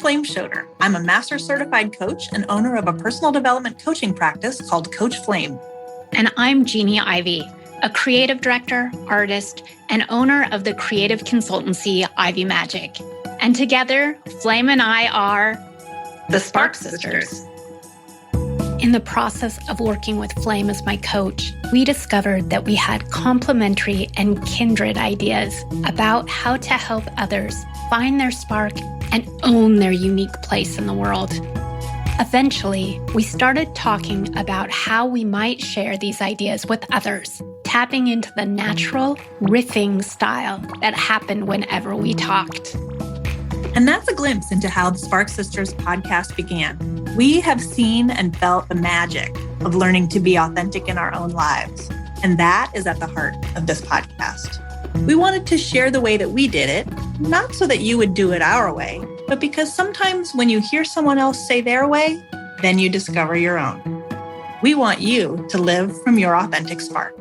Flame Shoder. I'm a master certified coach and owner of a personal development coaching practice called Coach Flame. And I'm Jeanne Ivy, a creative director, artist, and owner of the creative consultancy Ivy Magic. And together, Flame and I are the Spark Sisters. In the process of working with Flame as my coach, we discovered that we had complementary and kindred ideas about how to help others find their spark and own their unique place in the world. Eventually, we started talking about how we might share these ideas with others, tapping into the natural riffing style that happened whenever we talked. And that's a glimpse into how the Spark Sisters podcast began. We have seen and felt the magic of learning to be authentic in our own lives. And that is at the heart of this podcast. We wanted to share the way that we did it, not so that you would do it our way, but because sometimes when you hear someone else say their way, then you discover your own. We want you to live from your authentic spark.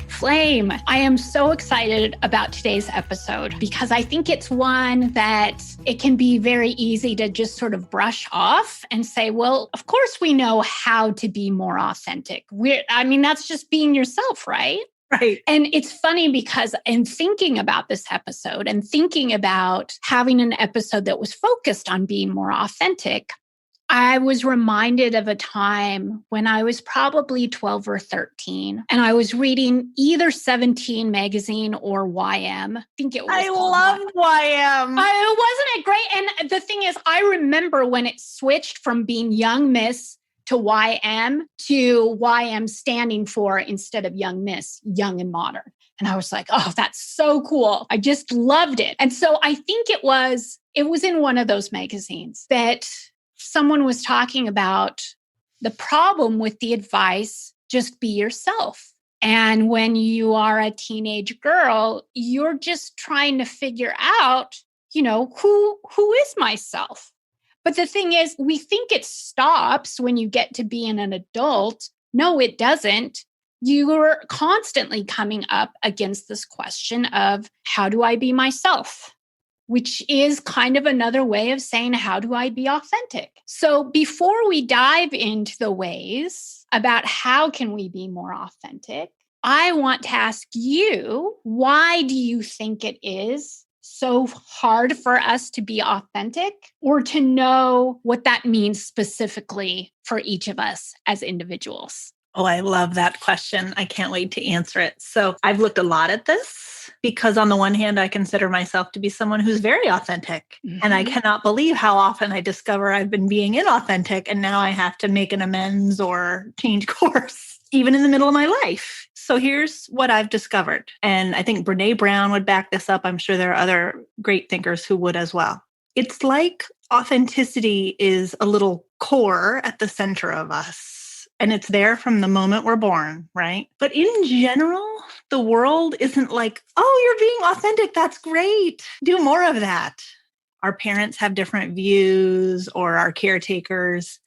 Flame, I am so excited about today's episode because I think it's one that it can be very easy to just sort of brush off and say, well, of course we know how to be more authentic. That's just being yourself, right? Right. And it's funny because in thinking about this episode and thinking about having an episode that was focused on being more authentic, I was reminded of a time when I was probably 12 or 13, and I was reading either 17 magazine or YM. I think it was. I love YM. Wasn't it great? And the thing is, I remember when it switched from being Young Miss to YM standing for, instead of Young Miss, Young and Modern. And I was like, oh, that's so cool. I just loved it. And so I think it was in one of those magazines that someone was talking about the problem with the advice, just be yourself. And when you are a teenage girl, you're just trying to figure out, who is myself? But the thing is, we think it stops when you get to being an adult. No, it doesn't. You're constantly coming up against this question of, how do I be myself? Which is kind of another way of saying, how do I be authentic? So before we dive into the ways about how can we be more authentic, I want to ask you, why do you think it is so hard for us to be authentic, or to know what that means specifically for each of us as individuals? Oh, I love that question. I can't wait to answer it. So I've looked a lot at this because on the one hand, I consider myself to be someone who's very authentic. Mm-hmm. And I cannot believe how often I discover I've been being inauthentic and now I have to make an amends or change course, even in the middle of my life. So here's what I've discovered. And I think Brené Brown would back this up. I'm sure there are other great thinkers who would as well. It's like authenticity is a little core at the center of us. And it's there from the moment we're born, right? But in general, the world isn't like, oh, you're being authentic. That's great. Do more of that. Our parents have different views, or our caretakers.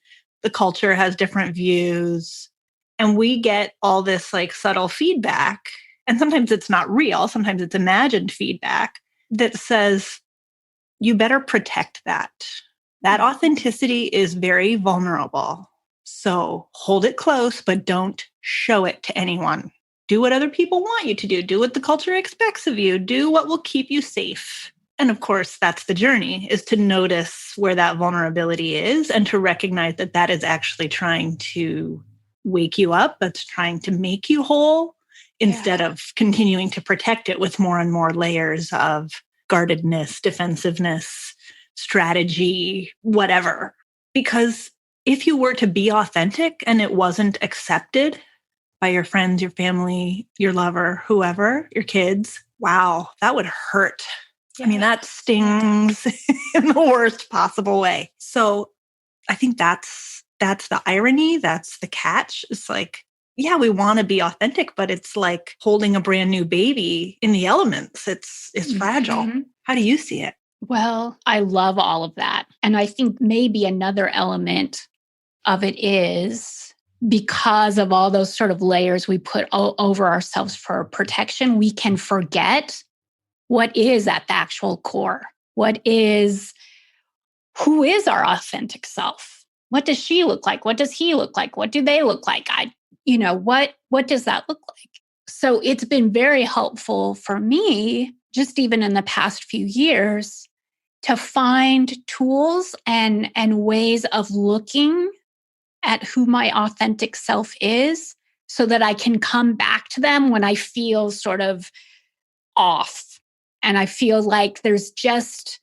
The culture has different views. And we get all this like subtle feedback. And sometimes it's not real. Sometimes it's imagined feedback that says, you better protect that. That authenticity is very vulnerable. So hold it close, but don't show it to anyone. Do what other people want you to do. Do what the culture expects of you. Do what will keep you safe. And of course, that's the journey, is to notice where that vulnerability is and to recognize that that is actually trying to wake you up. That's trying to make you whole instead of continuing to protect it with more and more layers of guardedness, defensiveness, strategy, whatever. Because if you were to be authentic and it wasn't accepted by your friends, your family, your lover, whoever, your kids, wow, that would hurt. Yeah. I mean, that stings in the worst possible way. So I think that's the irony. That's the catch. It's like, yeah, we want to be authentic, but it's like holding a brand new baby in the elements. It's fragile. How do you see it? Well, I love all of that. And I think maybe another element of it is because of all those sort of layers we put over ourselves for protection, we can forget what is at the actual core. Who is our authentic self? What does she look like? What does he look like? What do they look like? What does that look like? So it's been very helpful for me, just even in the past few years, to find tools and ways of looking at who my authentic self is so that I can come back to them when I feel sort of off. And I feel like there's just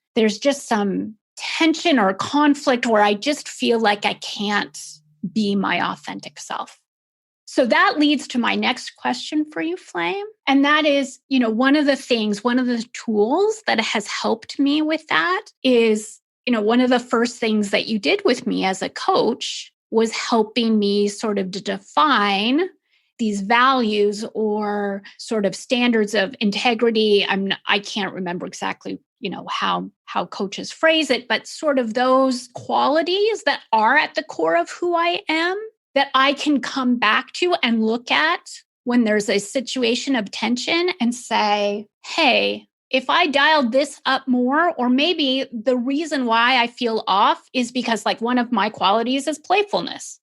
some tension or conflict where I just feel like I can't be my authentic self. So that leads to my next question for you, Flame. And that is, one of the tools that has helped me with that is, one of the first things that you did with me as a coach was helping me sort of to define these values or sort of standards of integrity. I can't remember exactly, how coaches phrase it, but sort of those qualities that are at the core of who I am that I can come back to and look at when there's a situation of tension and say, hey, if I dialed this up more, or maybe the reason why I feel off is because like one of my qualities is playfulness.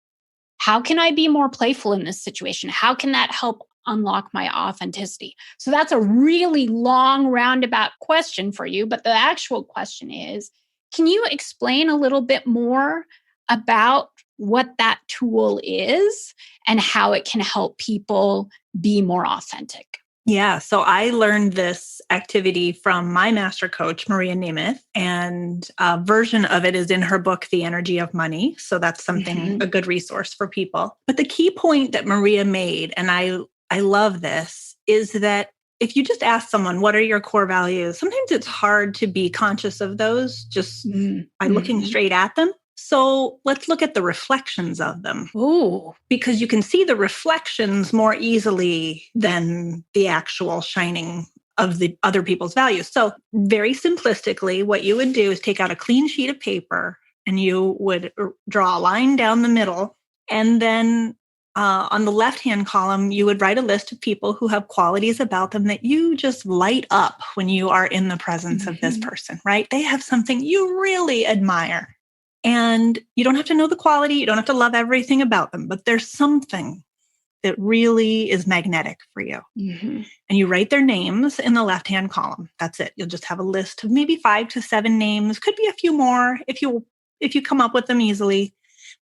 How can I be more playful in this situation? How can that help unlock my authenticity? So that's a really long roundabout question for you. But the actual question is, can you explain a little bit more about what that tool is and how it can help people be more authentic? Yeah. So I learned this activity from my master coach, Maria Nemeth, and a version of it is in her book, The Energy of Money. So that's something, a good resource for people. But the key point that Maria made, and I love this, is that if you just ask someone, what are your core values? Sometimes it's hard to be conscious of those just by looking straight at them. So let's look at the reflections of them. Ooh. Because you can see the reflections more easily than the actual shining of the other people's values. So very simplistically, what you would do is take out a clean sheet of paper and you would draw a line down the middle. And then on the left-hand column, you would write a list of people who have qualities about them that you just light up when you are in the presence of this person, right? They have something you really admire. And you don't have to know the quality. You don't have to love everything about them, but there's something that really is magnetic for you. And you write their names in the left-hand column. That's it. You'll just have a list of maybe 5 to 7 names. Could be a few more if you come up with them easily.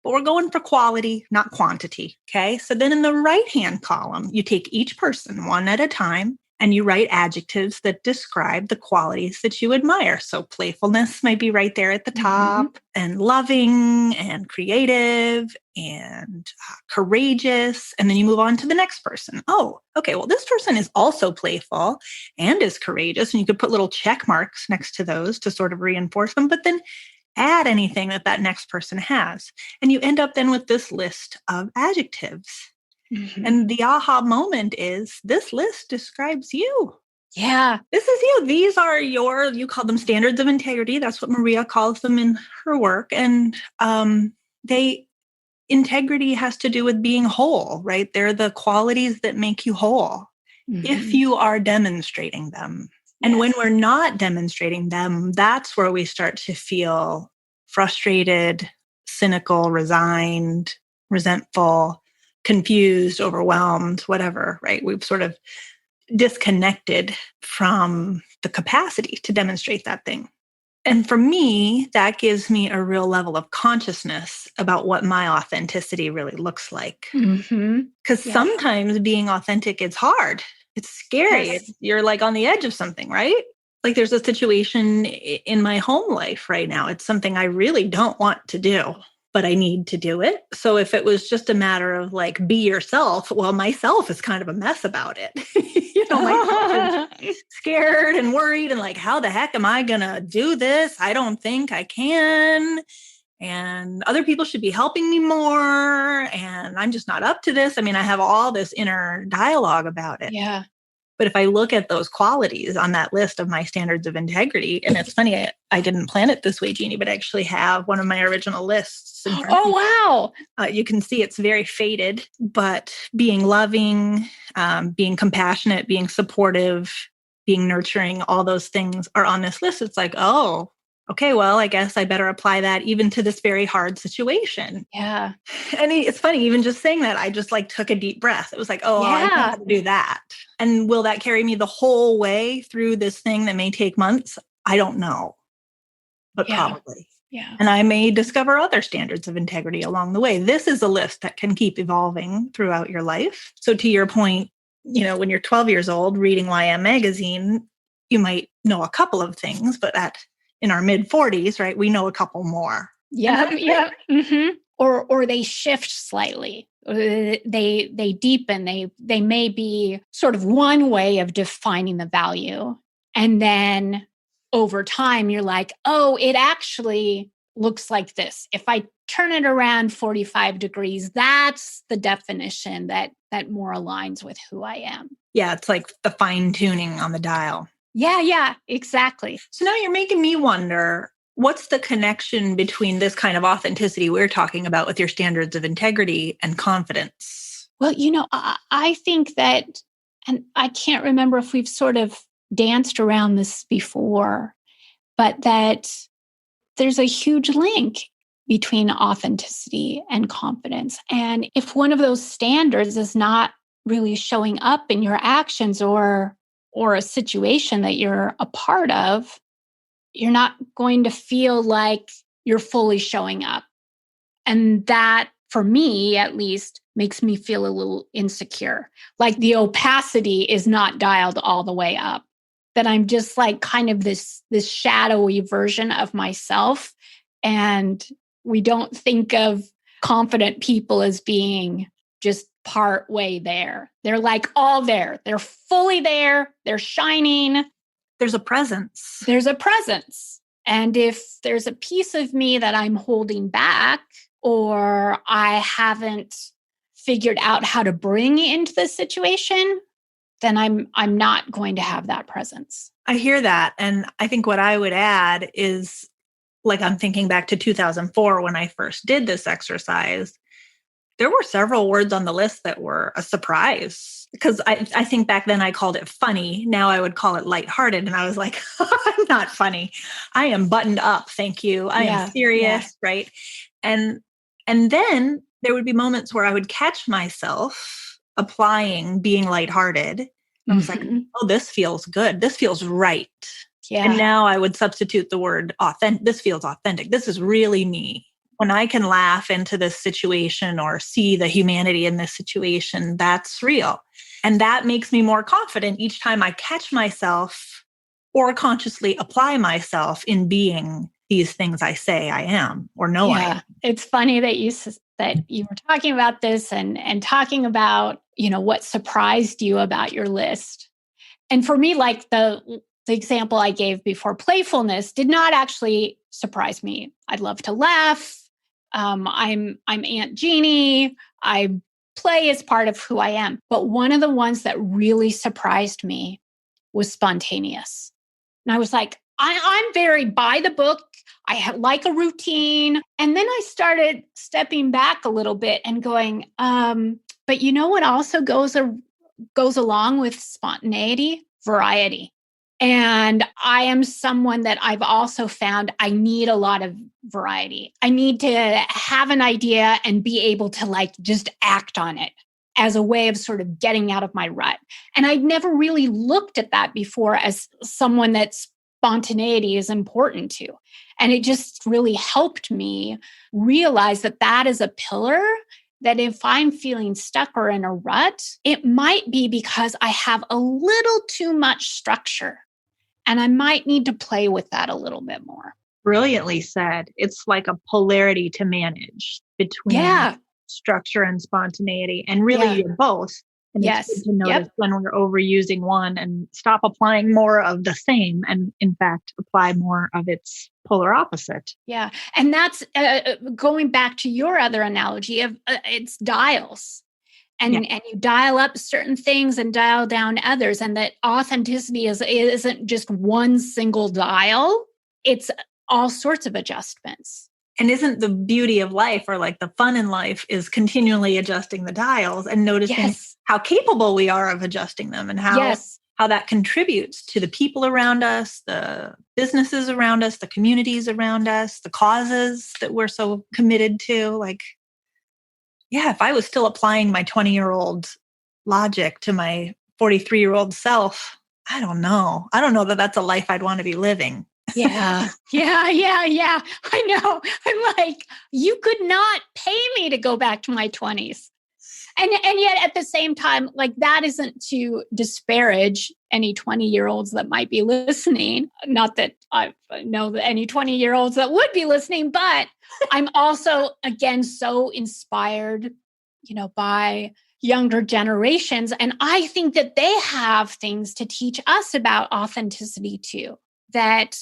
But we're going for quality, not quantity. Okay. So then in the right-hand column, you take each person one at a time and you write adjectives that describe the qualities that you admire. So playfulness might be right there at the top, and loving and creative and courageous. And then you move on to the next person. Oh, okay. Well, this person is also playful and is courageous. And you could put little check marks next to those to sort of reinforce them, but then add anything that next person has. And you end up then with this list of adjectives. And the aha moment is this list describes you. Yeah. This is you. These are you call them standards of integrity. That's what Maria calls them in her work. And integrity has to do with being whole, right? They're the qualities that make you whole if you are demonstrating them. And when we're not demonstrating them, that's where we start to feel frustrated, cynical, resigned, resentful, confused, overwhelmed, whatever, right? We've sort of disconnected from the capacity to demonstrate that thing. And for me, that gives me a real level of consciousness about what my authenticity really looks like. Because sometimes being authentic is hard. It's scary. You're like on the edge of something, right? Like there's a situation in my home life right now. It's something I really don't want to do, but I need to do it. So if it was just a matter of like, be yourself, well, myself is kind of a mess about it. Myself is scared and worried and like, how the heck am I going to do this? I don't think I can. And other people should be helping me more. And I'm just not up to this. I mean, I have all this inner dialogue about it. Yeah. But if I look at those qualities on that list of my standards of integrity, and it's funny, I didn't plan it this way, Jeannie, but I actually have one of my original lists in front of me. Oh, wow. You can see it's very faded, but being loving, being compassionate, being supportive, being nurturing, all those things are on this list. It's like, oh, okay, well, I guess I better apply that even to this very hard situation. Yeah. And it's funny, even just saying that, I just like took a deep breath. It was like, oh, well, I know how to do that. And will that carry me the whole way through this thing that may take months? I don't know, but probably. Yeah. And I may discover other standards of integrity along the way. This is a list that can keep evolving throughout your life. So to your point, when you're 12 years old reading YM magazine, you might know a couple of things, but in our mid 40s, right, we know a couple more. Yeah. Yeah. Mm-hmm. Or they shift slightly. They deepen. They may be sort of one way of defining the value. And then over time, you're like, oh, it actually looks like this. If I turn it around 45 degrees, that's the definition that more aligns with who I am. Yeah, it's like the fine tuning on the dial. Yeah, exactly. So now you're making me wonder, what's the connection between this kind of authenticity we're talking about with your standards of integrity and confidence? Well, I think that, and I can't remember if we've sort of danced around this before, but that there's a huge link between authenticity and confidence. And if one of those standards is not really showing up in your actions or a situation that you're a part of, you're not going to feel like you're fully showing up. And that, for me at least, makes me feel a little insecure. Like the opacity is not dialed all the way up. That I'm just like kind of this shadowy version of myself. And we don't think of confident people as being just part way there. They're like all there. They're fully there. They're shining. There's a presence. There's a presence. And if there's a piece of me that I'm holding back, or I haven't figured out how to bring into the situation, then I'm not going to have that presence. I hear that. And I think what I would add is, like, I'm thinking back to 2004 when I first did this exercise. There were several words on the list that were a surprise, because I think back then I called it funny. Now I would call it lighthearted. And I was like, I'm not funny. I am buttoned up. Thank you. I am serious. Right. And then there would be moments where I would catch myself applying being lighthearted. I was like, oh, this feels good. This feels right. Yeah. And now I would substitute the word authentic. This feels authentic. This is really me. When I can laugh into this situation or see the humanity in this situation, that's real. And that makes me more confident each time I catch myself or consciously apply myself in being these things I say I am or know I am. It's funny that you were talking about this and talking about, what surprised you about your list. And for me, like the example I gave before, playfulness did not actually surprise me. I'd love to laugh. I'm Aunt Jeannie. I play as part of who I am. But one of the ones that really surprised me was spontaneous. And I was like, I'm very by the book. I like a routine. And then I started stepping back a little bit and going, but you know what also goes along with spontaneity? Variety. And I am someone that I've also found I need a lot of variety. I need to have an idea and be able to just act on it as a way of sort of getting out of my rut. And I'd never really looked at that before as someone that spontaneity is important to. And it just really helped me realize that is a pillar that if I'm feeling stuck or in a rut, it might be because I have a little too much structure. And I might need to play with that a little bit more. Brilliantly said. It's like a polarity to manage between structure and spontaneity. And really, you're both. And it's good to notice when we're overusing one and stop applying more of the same and, in fact, apply more of its polar opposite. Yeah. And that's going back to your other analogy of it's dials. and you dial up certain things and dial down others. And that authenticity isn't just one single dial. It's all sorts of adjustments. And isn't the beauty of life, or like the fun in life, is continually adjusting the dials and noticing how capable we are of adjusting them, and how that contributes to the people around us, the businesses around us, the communities around us, the causes that we're so committed to. Like, if I was still applying my 20-year-old logic to my 43-year-old self, I don't know. I don't know that that's a life I'd want to be living. Yeah. I know. I'm like, you could not pay me to go back to my 20s. And yet at the same time, like, that isn't to disparage any 20-year-olds that might be listening. Not that I know that any 20-year-olds that would be listening, but I'm also, again, so inspired, by younger generations. And I think that they have things to teach us about authenticity too, that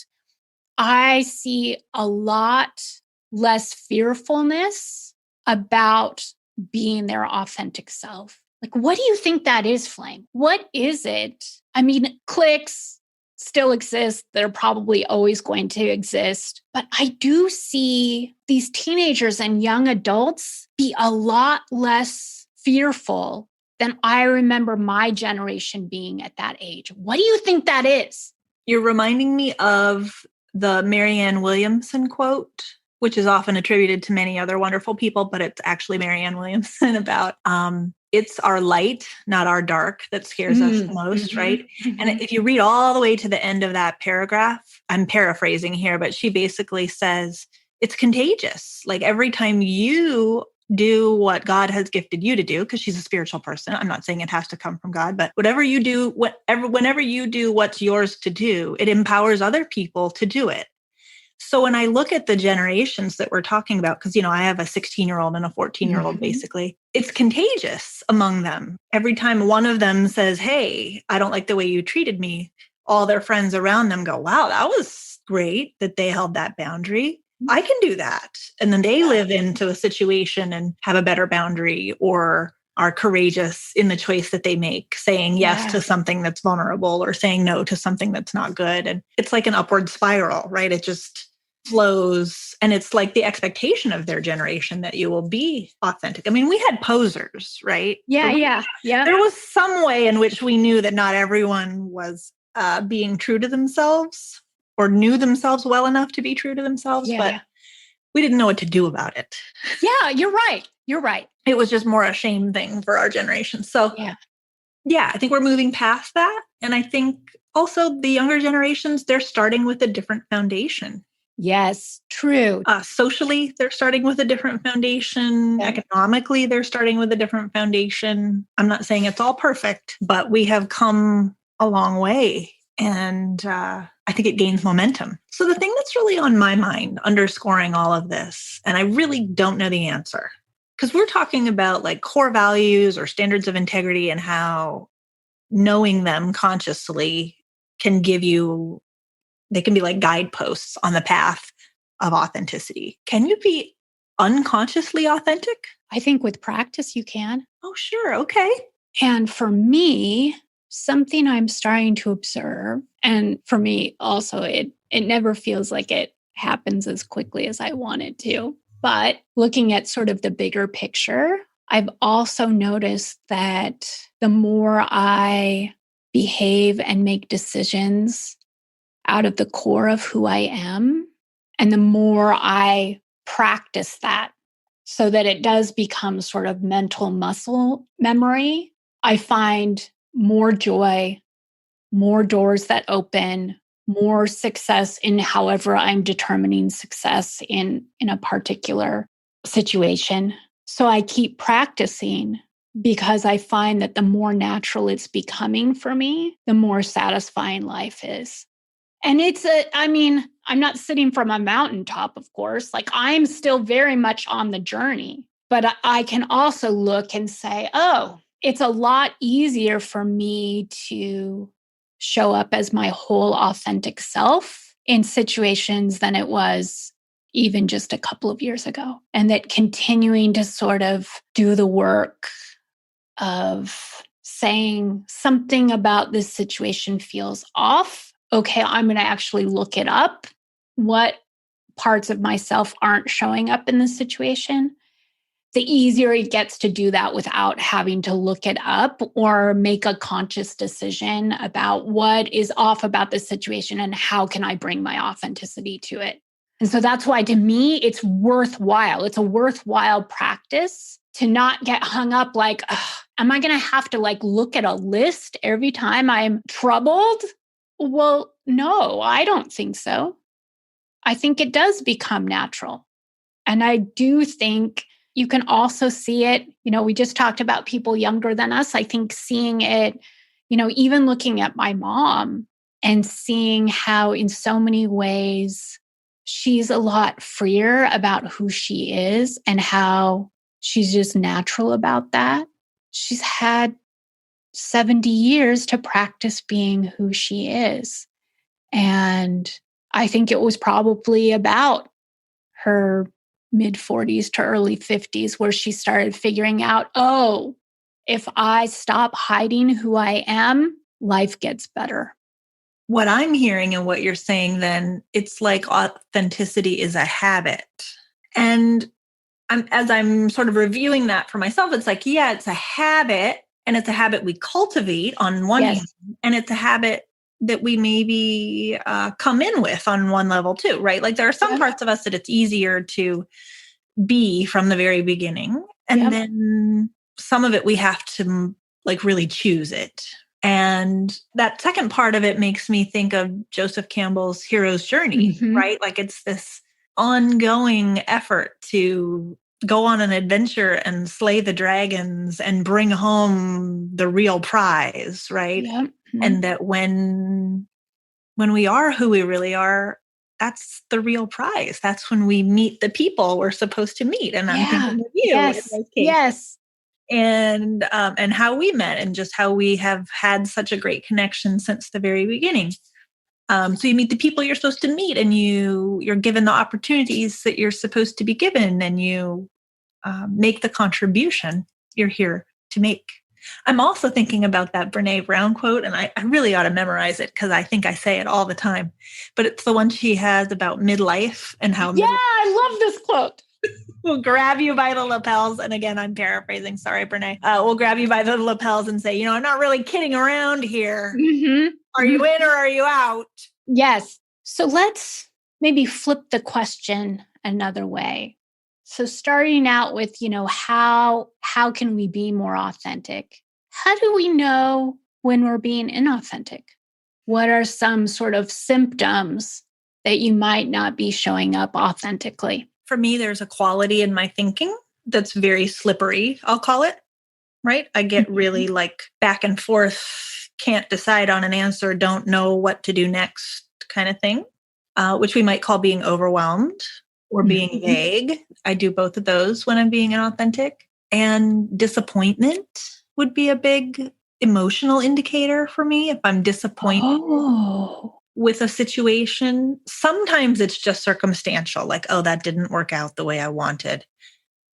I see a lot less fearfulness about being their authentic self. Like, what do you think that is, Flame? What is it? I mean, cliques still exist. They're probably always going to exist. But I do see these teenagers and young adults be a lot less fearful than I remember my generation being at that age. What do you think that is? You're reminding me of the Marianne Williamson quote, which is often attributed to many other wonderful people, but it's actually Marianne Williamson, about it's our light, not our dark, that scares us the most, right? And if you read all the way to the end of that paragraph, I'm paraphrasing here, but she basically says it's contagious. Like, every time you do what God has gifted you to do, because she's a spiritual person. I'm not saying it has to come from God, but whenever you do what's yours to do, it empowers other people to do it. So when I look at the generations that we're talking about, because, I have a 16-year-old and a 14-year-old, basically, it's contagious among them. Every time one of them says, hey, I don't like the way you treated me, all their friends around them go, wow, that was great that they held that boundary. I can do that. And then they live into a situation and have a better boundary, or are courageous in the choice that they make, saying yes to something that's vulnerable, or saying no to something that's not good. And it's like an upward spiral, right? It just flows. And it's like the expectation of their generation that you will be authentic. I mean, we had posers, right? Yeah. There was some way in which we knew that not everyone was being true to themselves, or knew themselves well enough to be true to themselves, but we didn't know what to do about it. Yeah, you're right. It was just more a shame thing for our generation. So I think we're moving past that. And I think also the younger generations, they're starting with a different foundation. Yes, true. Socially, they're starting with a different foundation. Economically, they're starting with a different foundation. I'm not saying it's all perfect, but we have come a long way. And I think it gains momentum. So the thing that's really on my mind, underscoring all of this, and I really don't know the answer, because we're talking about like core values or standards of integrity, and how knowing them consciously can they can be like guideposts on the path of authenticity. Can you be unconsciously authentic? I think with practice you can. Oh, sure. Okay. And for me, something I'm starting to observe, and for me also, it never feels like it happens as quickly as I want it to. But looking at sort of the bigger picture, I've also noticed that the more I behave and make decisions out of the core of who I am, and the more I practice that so that it does become sort of mental muscle memory, I find more joy, more doors that open, more success in however I'm determining success in a particular situation. So I keep practicing, because I find that the more natural it's becoming for me, the more satisfying life is. And I'm not sitting from a mountaintop, of course. Like, I'm still very much on the journey, but I can also look and say, oh, it's a lot easier for me to show up as my whole authentic self in situations than it was even just a couple of years ago. And that continuing to sort of do the work of saying something about this situation feels off. Okay, I'm going to actually look it up. What parts of myself aren't showing up in this situation? The easier it gets to do that without having to look it up or make a conscious decision about what is off about this situation and how can I bring my authenticity to it. And so that's why, to me, it's worthwhile. It's a worthwhile practice to not get hung up like, am I going to have to look at a list every time I'm troubled? Well, no, I don't think so. I think it does become natural. And I do think you can also see it, we just talked about people younger than us. I think seeing it, even looking at my mom and seeing how in so many ways she's a lot freer about who she is and how she's just natural about that. She's had 70 years to practice being who she is. And I think it was probably about her mid 40s to early 50s where she started figuring out, oh, if I stop hiding who I am, life gets better. What I'm hearing and what you're saying then, it's like authenticity is a habit. And as I'm sort of reviewing that for myself, it's like, yeah, it's a habit, and it's a habit we cultivate on one hand, and it's a habit that we maybe come in with on one level too, right? Like there are some parts of us that it's easier to be from the very beginning. And then some of it, we have to really choose it. And that second part of it makes me think of Joseph Campbell's hero's journey, right? Like it's this ongoing effort to go on an adventure and slay the dragons and bring home the real prize, right? And that when we are who we really are, that's the real prize. That's when we meet the people we're supposed to meet. And I'm thinking of you in this case. Yes. And how we met and just how we have had such a great connection since the very beginning. So you meet the people you're supposed to meet, and you're given the opportunities that you're supposed to be given, and you make the contribution you're here to make. I'm also thinking about that Brene Brown quote, and I really ought to memorize it because I think I say it all the time. But it's the one she has about midlife and how I love this quote. We'll grab you by the lapels. And again, I'm paraphrasing. Sorry, Brene. We'll grab you by the lapels and say, I'm not really kidding around here. Are you in or are you out? Yes. So let's maybe flip the question another way. So starting out with, how can we be more authentic? How do we know when we're being inauthentic? What are some sort of symptoms that you might not be showing up authentically? For me, there's a quality in my thinking that's very slippery, I'll call it, right? I get really back and forth, can't decide on an answer, don't know what to do next kind of thing, which we might call being overwhelmed or being vague. I do both of those when I'm being inauthentic. And disappointment would be a big emotional indicator for me if I'm disappointed with a situation. Sometimes it's just circumstantial, like, oh, that didn't work out the way I wanted.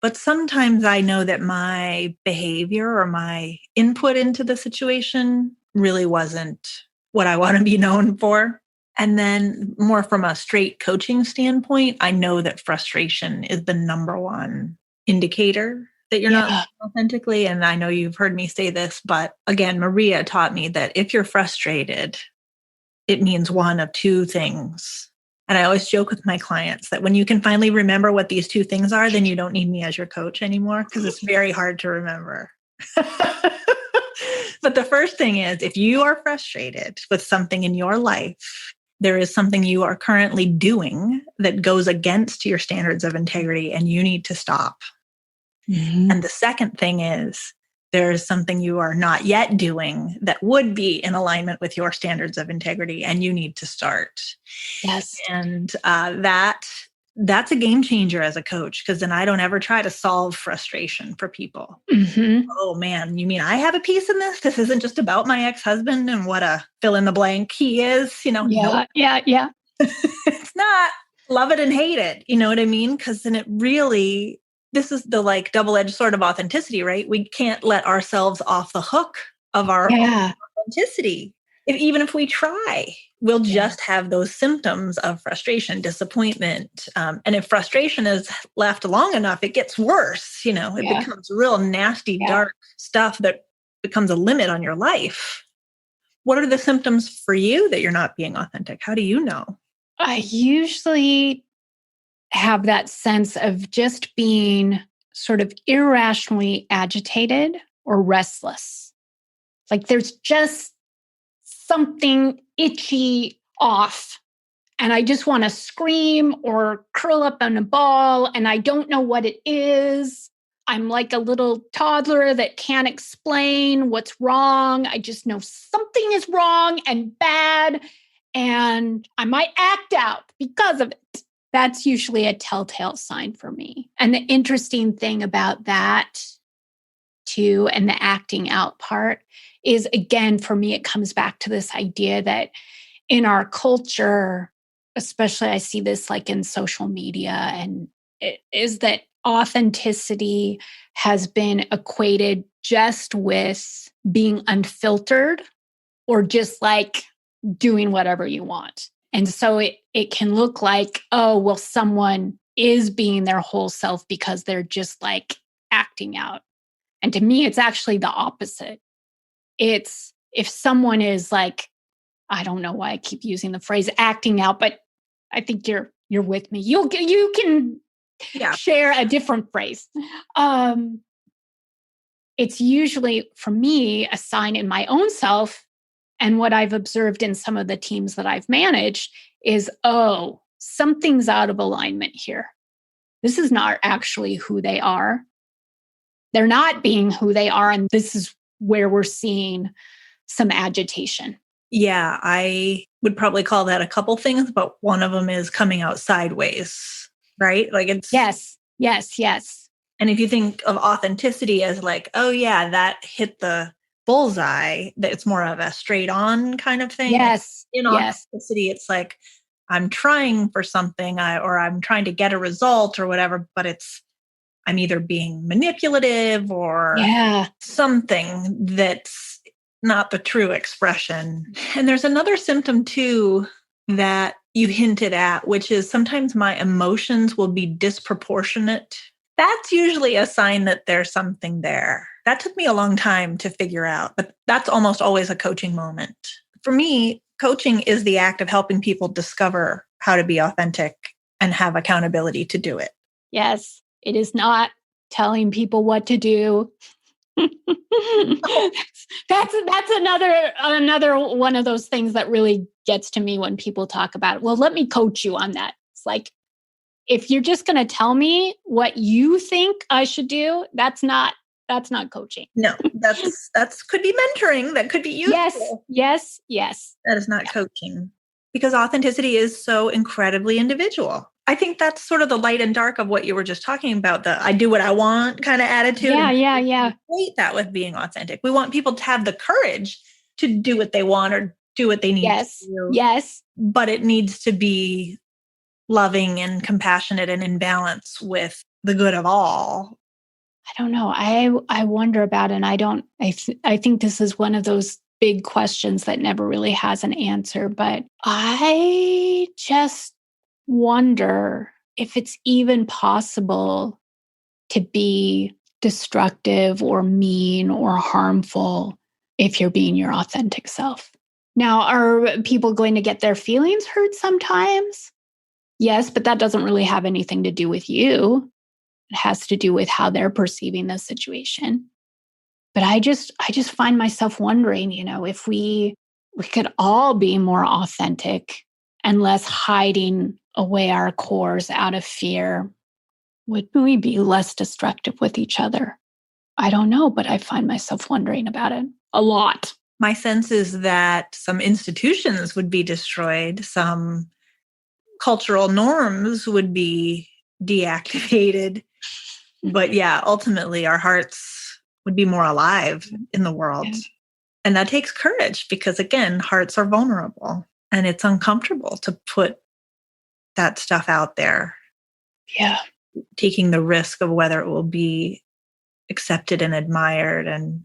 But sometimes I know that my behavior or my input into the situation really wasn't what I want to be known for. And then more from a straight coaching standpoint, I know that frustration is the number one indicator that you're not authentically. And I know you've heard me say this, but again, Maria taught me that if you're frustrated, it means one of two things. And I always joke with my clients that when you can finally remember what these two things are, then you don't need me as your coach anymore because it's very hard to remember. But the first thing is, if you are frustrated with something in your life, there is something you are currently doing that goes against your standards of integrity and you need to stop. And the second thing is, there is something you are not yet doing that would be in alignment with your standards of integrity and you need to start. Yes. And that's a game changer as a coach, because then I don't ever try to solve frustration for people. Oh man, you mean I have a piece in this? This isn't just about my ex-husband and what a fill in the blank he is, Yeah. It's not love it and hate it. You know what I mean? Because then it really, this is the like double-edged sword of authenticity, right? We can't let ourselves off the hook of our authenticity. Even if we try, we'll just have those symptoms of frustration, disappointment. And if frustration is left long enough, it gets worse. It becomes real nasty, dark stuff that becomes a limit on your life. What are the symptoms for you that you're not being authentic? How do you know? I usually have that sense of just being sort of irrationally agitated or restless. Like there's just something itchy off. And I just want to scream or curl up in a ball, and I don't know what it is. I'm like a little toddler that can't explain what's wrong. I just know something is wrong and bad, and I might act out because of it. That's usually a telltale sign for me. And the interesting thing about that, too, and the acting out part is, again, for me, it comes back to this idea that in our culture, especially I see this like in social media, and it is that authenticity has been equated just with being unfiltered or just like doing whatever you want. And so it can look like, oh, well, someone is being their whole self because they're just like acting out. And to me, it's actually the opposite. It's if someone is like, I don't know why I keep using the phrase acting out, but I think you're with me. You can share a different phrase. It's usually, for me, a sign in my own self. And what I've observed in some of the teams that I've managed is, oh, something's out of alignment here. This is not actually who they are. They're not being who they are. And this is where we're seeing some agitation. Yeah, I would probably call that a couple things, but one of them is coming out sideways, right? Like it's... Yes. And if you think of authenticity as like, oh yeah, that hit the bullseye, that it's more of a straight on kind of thing. Yes. In authenticity, it's like, I'm trying for something or I'm trying to get a result or whatever, but I'm either being manipulative or something that's not the true expression. And there's another symptom too that you hinted at, which is sometimes my emotions will be disproportionate. That's usually a sign that there's something there. That took me a long time to figure out, but that's almost always a coaching moment. For me, coaching is the act of helping people discover how to be authentic and have accountability to do it. Yes, it is not telling people what to do. That's another one of those things that really gets to me when people talk about it. Well, let me coach you on that. It's like, if you're just going to tell me what you think I should do, that's not coaching. No, that's could be mentoring. That could be useful. Yes. That is not coaching, because authenticity is so incredibly individual. I think that's sort of the light and dark of what you were just talking about, the I do what I want kind of attitude. Yeah. We equate that with being authentic. We want people to have the courage to do what they want or do what they need to do. Yes. But it needs to be loving and compassionate and in balance with the good of all. I don't know. I wonder about it. And I think this is one of those big questions that never really has an answer, but I just wonder if it's even possible to be destructive or mean or harmful if you're being your authentic self. Now, are people going to get their feelings hurt sometimes? Yes, but that doesn't really have anything to do with you. It has to do with how they're perceiving the situation. But I just find myself wondering, if we could all be more authentic and less hiding away our cores out of fear, would we be less destructive with each other? I don't know, but I find myself wondering about it a lot. My sense is that some institutions would be destroyed, some cultural norms would be deactivated. But yeah, ultimately our hearts would be more alive in the world. Yeah. And that takes courage because, again, hearts are vulnerable and it's uncomfortable to put that stuff out there. Yeah. taking the risk of whether it will be accepted and admired and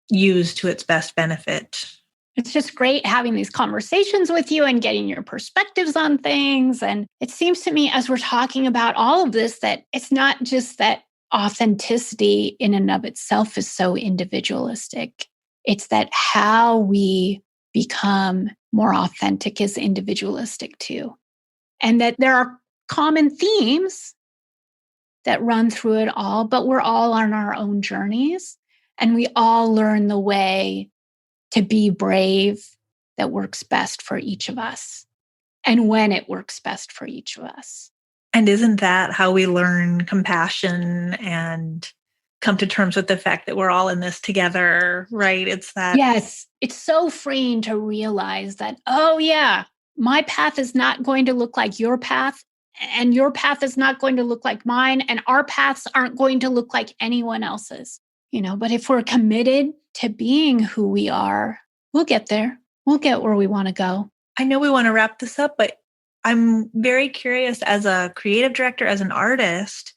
used to its best benefit. It's just great having these conversations with you and getting your perspectives on things. And it seems to me, as we're talking about all of this, that it's not just that authenticity in and of itself is so individualistic. It's that how we become more authentic is individualistic too. And that there are common themes that run through it all, but we're all on our own journeys. And we all learn the way to be brave that works best for each of us and when it works best for each of us. And isn't that how we learn compassion and come to terms with the fact that we're all in this together, right? It's that. Yes, it's so freeing to realize that, oh yeah, my path is not going to look like your path, and your path is not going to look like mine, and our paths aren't going to look like anyone else's. But if we're committed to being who we are, we'll get there. We'll get where we want to go. I know we want to wrap this up, but I'm very curious, as a creative director, as an artist,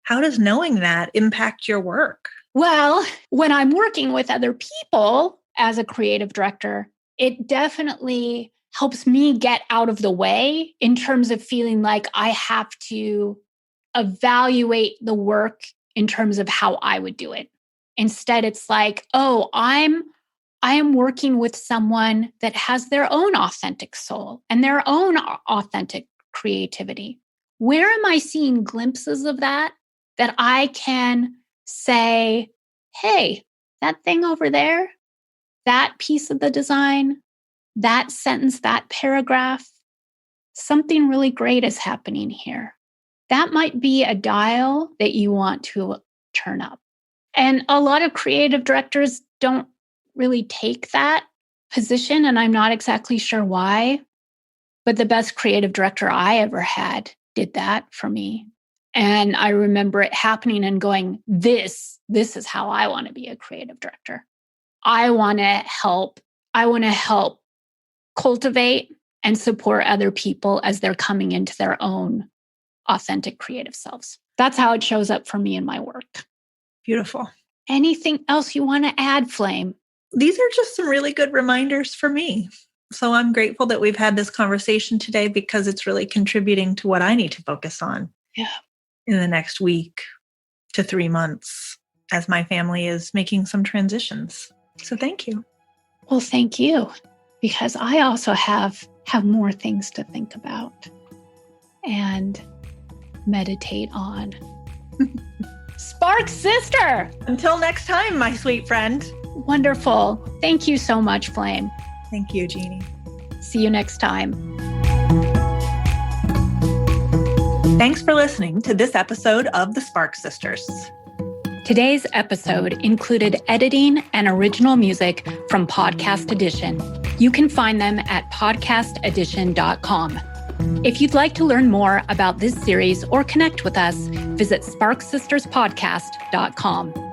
how does knowing that impact your work? Well, when I'm working with other people as a creative director, it definitely helps me get out of the way in terms of feeling like I have to evaluate the work in terms of how I would do it. Instead, it's like, oh, I am working with someone that has their own authentic soul and their own authentic creativity. Where am I seeing glimpses of that I can say, hey, that thing over there, that piece of the design, that sentence, that paragraph, something really great is happening here. That might be a dial that you want to turn up. And a lot of creative directors don't really take that position, and I'm not exactly sure why. But the best creative director I ever had did that for me. And I remember it happening and going, this is how I want to be a creative director. I want to help cultivate and support other people as they're coming into their own authentic creative selves. That's how it shows up for me in my work. Beautiful. Anything else you want to add, Flame? These are just some really good reminders for me. So I'm grateful that we've had this conversation today, because it's really contributing to what I need to focus on in the next week to 3 months as my family is making some transitions. So thank you. Well, thank you, because I also have more things to think about and meditate on. Spark Sister! Until next time, my sweet friend. Wonderful. Thank you so much, Flame. Thank you, Jeannie. See you next time. Thanks for listening to this episode of the Spark Sisters. Today's episode included editing and original music from Podcast Edition. You can find them at podcastedition.com. If you'd like to learn more about this series or connect with us, visit sparksisterspodcast.com.